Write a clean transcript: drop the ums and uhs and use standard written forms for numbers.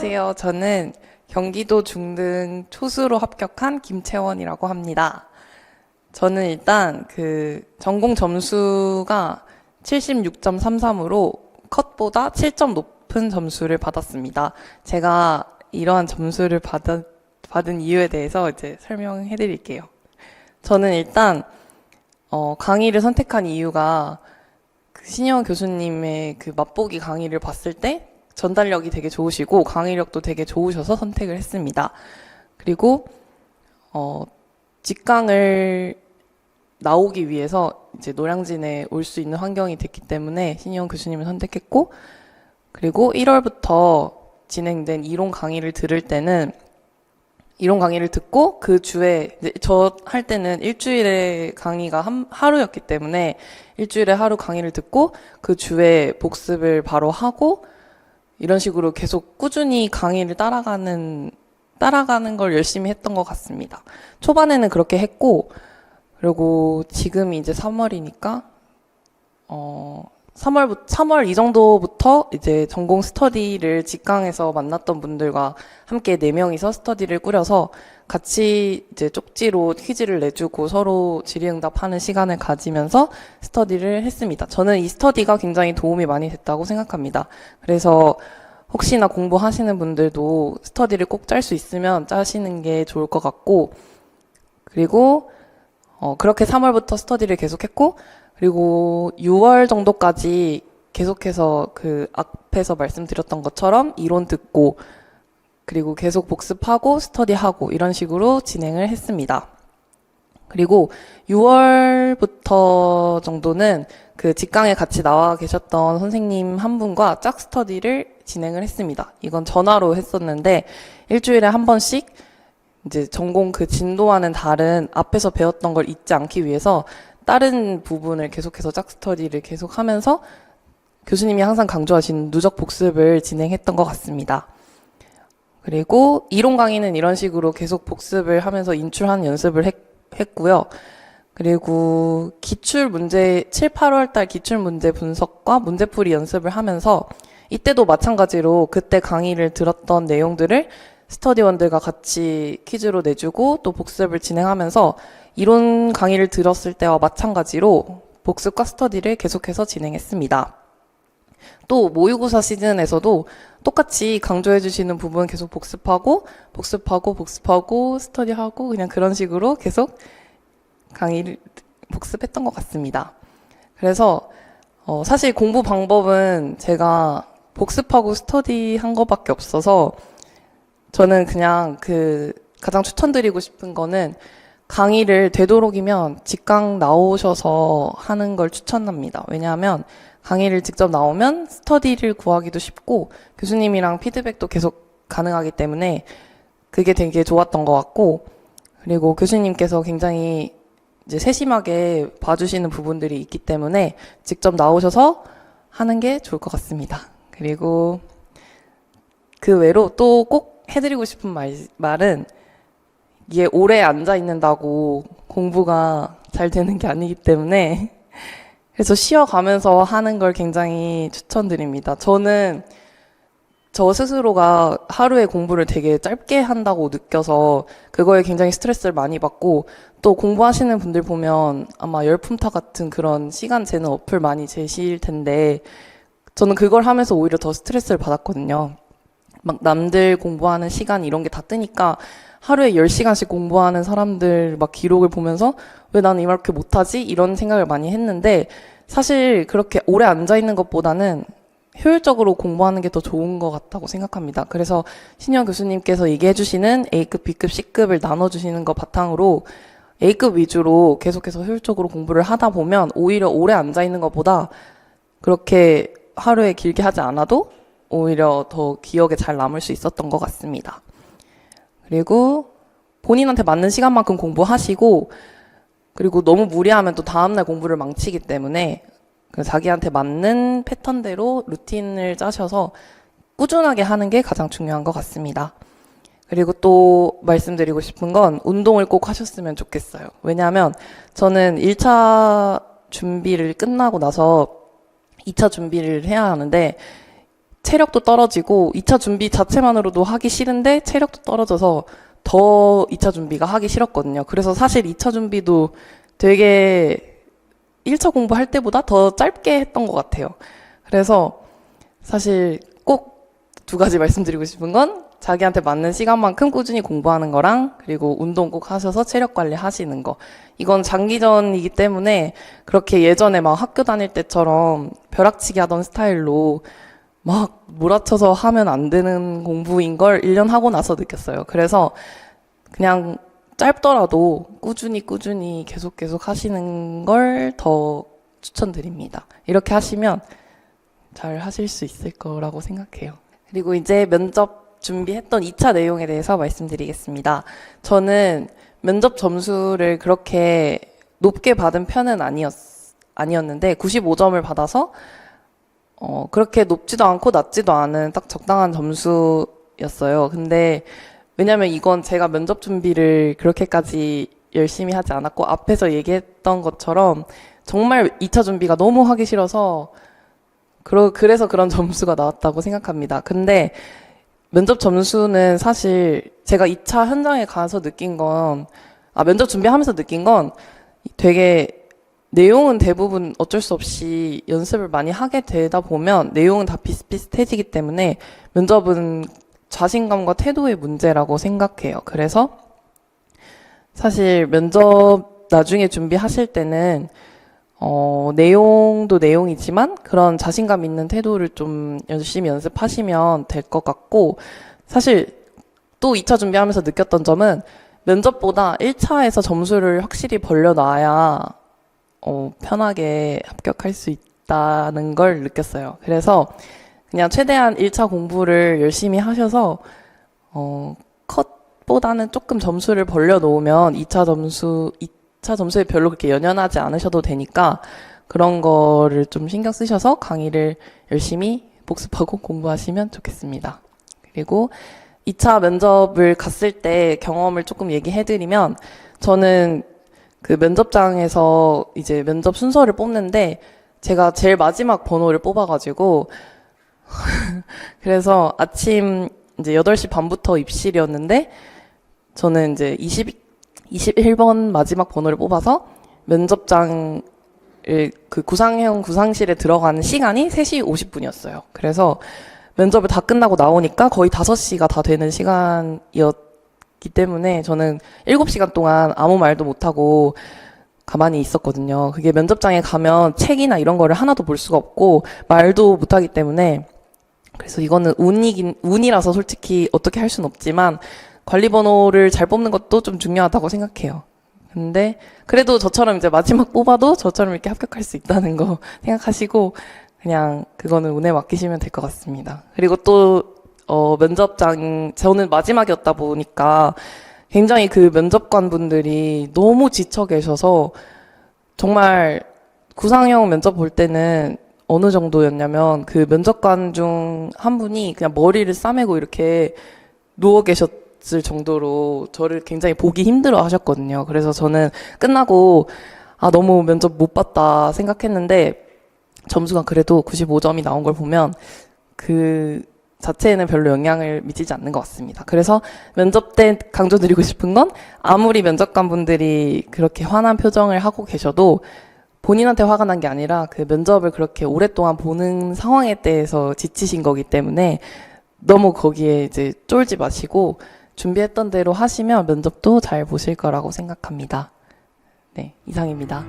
안녕하세요. 저는 경기도 중등 초수로 합격한 김채원이라고 합니다. 저는 일단 전공 점수가 76.33으로 컷보다 7점 높은 점수를 받았습니다. 제가 이러한 점수를 받은 이유에 대해서 이제 설명해 드릴게요. 저는 일단 강의를 선택한 이유가 신혜원 교수님의 맛보기 강의를 봤을 때 전달력이 되게 좋으시고 강의력도 되게 좋으셔서 선택을 했습니다. 그리고 직강을 나오기 위해서 이제 노량진에 올 수 있는 환경이 됐기 때문에 신혜원 교수님을 선택했고, 그리고 1월부터 진행된 이론 강의를 들을 때는 이론 강의를 듣고 그 주에 저 할 때는 일주일에 강의가 하루였기 때문에 일주일에 하루 강의를 듣고 그 주에 복습을 바로 하고 이런 식으로 계속 꾸준히 강의를 따라가는 걸 열심히 했던 것 같습니다. 초반에는 그렇게 했고, 그리고 지금이 이제 3월이니까 3월 이 정도부터 이제 전공 스터디를 직강에서 만났던 분들과 함께 4명이서 스터디를 꾸려서 같이 이제 쪽지로 퀴즈를 내주고 서로 질의응답하는 시간을 가지면서 스터디를 했습니다. 저는 이 스터디가 굉장히 도움이 많이 됐다고 생각합니다. 그래서 혹시나 공부하시는 분들도 스터디를 꼭 짤 수 있으면 짜시는 게 좋을 것 같고, 그리고 그렇게 3월부터 스터디를 계속했고, 그리고 6월 정도까지 계속해서 앞에서 말씀드렸던 것처럼 이론 듣고, 그리고 계속 복습하고 스터디하고 이런 식으로 진행을 했습니다. 그리고 6월부터 정도는 직강에 같이 나와 계셨던 선생님 한 분과 짝 스터디를 진행을 했습니다. 이건 전화로 했었는데 일주일에 한 번씩 이제 전공 진도와는 다른 앞에서 배웠던 걸 잊지 않기 위해서 다른 부분을 계속해서 짝 스터디를 계속하면서 교수님이 항상 강조하신 누적 복습을 진행했던 것 같습니다. 그리고 이론 강의는 이런 식으로 계속 복습을 하면서 인출하는 연습을 했고요. 그리고 기출문제 7, 8월 달 기출문제 분석과 문제풀이 연습을 하면서 이때도 마찬가지로 그때 강의를 들었던 내용들을 스터디원들과 같이 퀴즈로 내주고 또 복습을 진행하면서 이론 강의를 들었을 때와 마찬가지로 복습과 스터디를 계속해서 진행했습니다. 또 모의고사 시즌에서도 똑같이 강조해 주시는 부분 계속 복습하고 스터디하고 그냥 그런 식으로 계속 강의를 복습했던 것 같습니다. 그래서 사실 공부 방법은 제가 복습하고 스터디한 것밖에 없어서 저는 그냥 가장 추천드리고 싶은 거는 강의를 되도록이면 직강 나오셔서 하는 걸 추천합니다. 왜냐하면 강의를 직접 나오면 스터디를 구하기도 쉽고 교수님이랑 피드백도 계속 가능하기 때문에 그게 되게 좋았던 것 같고, 그리고 교수님께서 굉장히 이제 세심하게 봐주시는 부분들이 있기 때문에 직접 나오셔서 하는 게 좋을 것 같습니다. 그리고 그 외로 또 꼭 해드리고 싶은 말은 이게 오래 앉아 있는다고 공부가 잘 되는 게 아니기 때문에 그래서 쉬어가면서 하는 걸 굉장히 추천드립니다. 저는 저 스스로가 하루에 공부를 되게 짧게 한다고 느껴서 그거에 굉장히 스트레스를 많이 받고, 또 공부하시는 분들 보면 아마 열품타 같은 그런 시간 재는 어플 많이 제시일 텐데 저는 그걸 하면서 오히려 더 스트레스를 받았거든요. 막 남들 공부하는 시간 이런 게 다 뜨니까 하루에 10시간씩 공부하는 사람들 막 기록을 보면서 왜 나는 이렇게 못하지? 이런 생각을 많이 했는데 사실 그렇게 오래 앉아있는 것보다는 효율적으로 공부하는 게 더 좋은 것 같다고 생각합니다. 그래서 신혜원 교수님께서 얘기해 주시는 A급, B급, C급을 나눠주시는 것 바탕으로 A급 위주로 계속해서 효율적으로 공부를 하다 보면 오히려 오래 앉아있는 것보다 그렇게 하루에 길게 하지 않아도 오히려 더 기억에 잘 남을 수 있었던 것 같습니다. 그리고 본인한테 맞는 시간만큼 공부하시고, 그리고 너무 무리하면 또 다음날 공부를 망치기 때문에 자기한테 맞는 패턴대로 루틴을 짜셔서 꾸준하게 하는 게 가장 중요한 것 같습니다. 그리고 또 말씀드리고 싶은 건 운동을 꼭 하셨으면 좋겠어요. 왜냐하면 저는 1차 준비를 끝나고 나서 2차 준비를 해야 하는데 체력도 떨어지고 2차 준비 자체만으로도 하기 싫은데 체력도 떨어져서 더 2차 준비가 하기 싫었거든요. 그래서 사실 2차 준비도 되게 1차 공부할 때보다 더 짧게 했던 것 같아요. 그래서 사실 꼭 두 가지 말씀드리고 싶은 건 자기한테 맞는 시간만큼 꾸준히 공부하는 거랑 그리고 운동 꼭 하셔서 체력 관리 하시는 거. 이건 장기전이기 때문에 그렇게 예전에 막 학교 다닐 때처럼 벼락치기 하던 스타일로 막 몰아쳐서 하면 안 되는 공부인 걸 1년 하고 나서 느꼈어요. 그래서 그냥 짧더라도 꾸준히 계속 하시는 걸 더 추천드립니다. 이렇게 하시면 잘 하실 수 있을 거라고 생각해요. 그리고 이제 면접 준비했던 2차 내용에 대해서 말씀드리겠습니다. 저는 면접 점수를 그렇게 높게 받은 편은 아니었는데 95점을 받아서 그렇게 높지도 않고 낮지도 않은 딱 적당한 점수였어요. 근데 왜냐면 이건 제가 면접 준비를 그렇게까지 열심히 하지 않았고 앞에서 얘기했던 것처럼 정말 2차 준비가 너무 하기 싫어서 그래서 그런 점수가 나왔다고 생각합니다. 근데 면접 점수는 사실 제가 2차 현장에 가서 느낀 건, 면접 준비하면서 느낀 건 되게 내용은 대부분 어쩔 수 없이 연습을 많이 하게 되다 보면 내용은 다 비슷비슷해지기 때문에 면접은 자신감과 태도의 문제라고 생각해요. 그래서 사실 면접 나중에 준비하실 때는 내용도 내용이지만 그런 자신감 있는 태도를 좀 열심히 연습하시면 될 것 같고, 사실 또 2차 준비하면서 느꼈던 점은 면접보다 1차에서 점수를 확실히 벌려놔야 편하게 합격할 수 있다는 걸 느꼈어요. 그래서 그냥 최대한 1차 공부를 열심히 하셔서 컷보다는 조금 점수를 벌려놓으면 2차 점수에 별로 그렇게 연연하지 않으셔도 되니까 그런 거를 좀 신경 쓰셔서 강의를 열심히 복습하고 공부하시면 좋겠습니다. 그리고 2차 면접을 갔을 때 경험을 조금 얘기해드리면, 저는 그 면접장에서 이제 면접 순서를 뽑는데 제가 제일 마지막 번호를 뽑아가지고 그래서 아침 이제 8시 반부터 입실이었는데 저는 이제 21번 마지막 번호를 뽑아서 면접장을 그 구상실에 들어가는 시간이 3시 50분이었어요. 그래서 면접을 다 끝나고 나오니까 거의 5시가 다 되는 시간이었기 때문에 저는 7시간 동안 아무 말도 못하고 가만히 있었거든요. 그게 면접장에 가면 책이나 이런 거를 하나도 볼 수가 없고 말도 못하기 때문에, 그래서 이거는 운이라서 솔직히 어떻게 할 수는 없지만 관리번호를 잘 뽑는 것도 좀 중요하다고 생각해요. 근데 그래도 저처럼 이제 마지막 뽑아도 저처럼 이렇게 합격할 수 있다는 거 생각하시고 그냥 그거는 운에 맡기시면 될 것 같습니다. 그리고 또 면접장, 저는 마지막이었다 보니까 굉장히 그 면접관 분들이 너무 지쳐 계셔서 정말 구상형 면접 볼 때는 어느 정도였냐면 그 면접관 중 한 분이 그냥 머리를 싸매고 이렇게 누워 계셨을 정도로 저를 굉장히 보기 힘들어 하셨거든요. 그래서 저는 끝나고 너무 면접 못 봤다 생각했는데 점수가 그래도 95점이 나온 걸 보면 그 자체에는 별로 영향을 미치지 않는 것 같습니다. 그래서 면접 때 강조드리고 싶은 건 아무리 면접관 분들이 그렇게 화난 표정을 하고 계셔도 본인한테 화가 난 게 아니라 그 면접을 그렇게 오랫동안 보는 상황에 대해서 지치신 거기 때문에 너무 거기에 이제 쫄지 마시고 준비했던 대로 하시면 면접도 잘 보실 거라고 생각합니다. 네, 이상입니다.